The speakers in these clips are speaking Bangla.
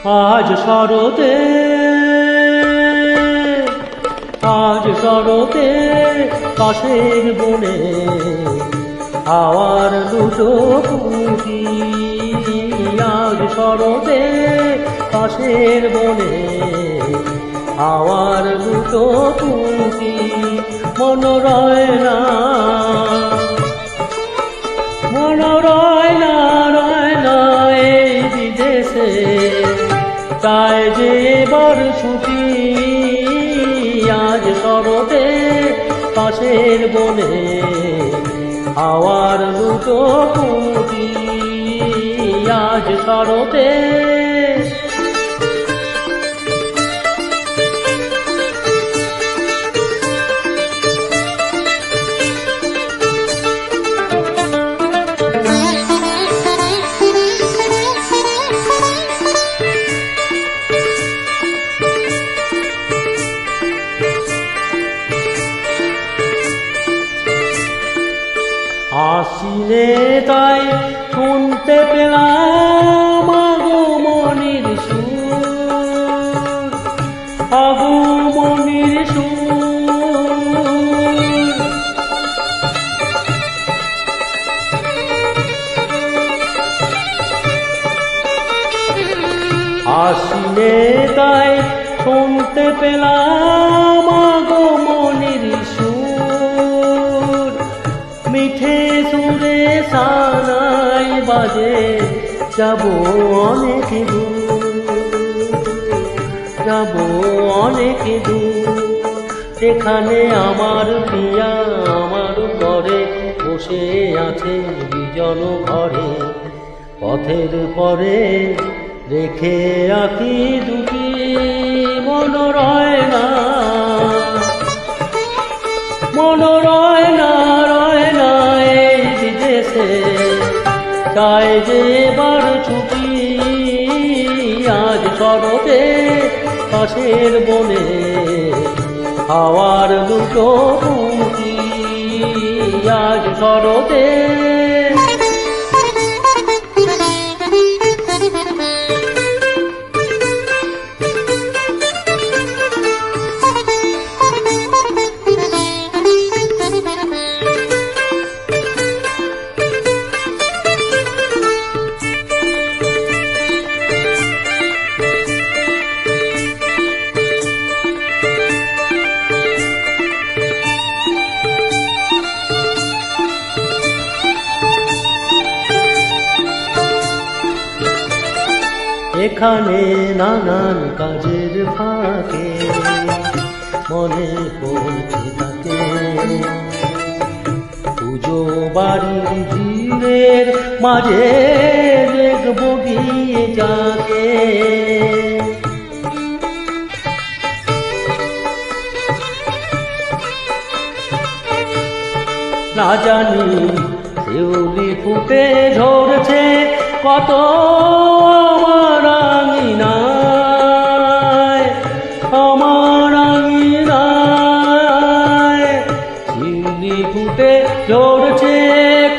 আজ শরতে কাশের বনে হাওয়ার দুটো পুঁটি। আজ শরতে কাশের বনে হাওয়ার দুটো পুঁটি। মন রয় না এই বিদেশে, তাই যে এবার ছুটি। আজ শরতে কাশের বনে হাওয়ার দুটো পুঁটি। আজ শরতে আসিলে তাই শুনতে পেলাম আগমনির সুর, আগমনির সুর। আসিলে তাই শুনতে পেলাম আগমনির সুর। মিঠে সুরে সানাই বাজে, যাব অনেক দূর, যাব অনেক দূর। সেখানে আমার পিয়া আমার ঘরে বসে আছে বিজন ঘরে। পথের পরে রেখে আঁকি দুটি, মন রয় না, মন রয় না এই বিদেশে, তাই যে এবার ছুটি। আজ শরতে কাশের বনে হাওয়ার দুটো পুঁটি। আজ শরতে এখানে নানান কাজের ফাঁকে মনে পড়তে থাকে পুজো বাড়ির ভিড়ের মাঝে দেখবো গিয়ে যাকে। না জানি শিউলি ফুটে ঝরছে কত আমার আঙিনায়, আমার আঙিনায়। শিউলি ফুটে ঝরছে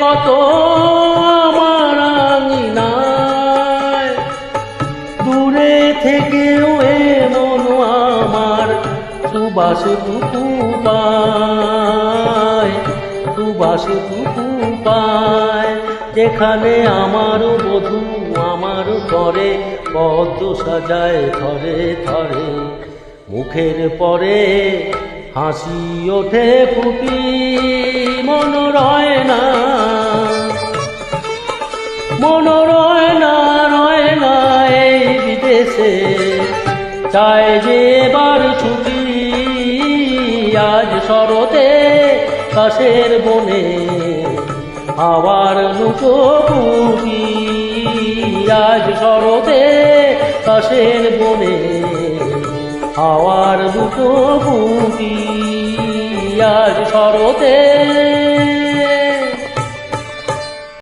কত আমার আঙিনায়। দূরে থেকেও এমন আমার সুবাসটুকু পায়, সুবাসটুকু পায়। যেখানে আমার বধূ আমার ঘরে পদ্ম সাজায় থরে থরে, মুখের পরে হাসি ওঠে ফুটি। মন রয় না, মন রয় না এই বিদেশে, চাই যে এবার ছুটি। আজ শরতে কাশের বনে হাওয়ার দুটো পুঁটি। আজ শরতে কাশের বনে হাওয়ার দুটো পুঁটি। আজ শরতে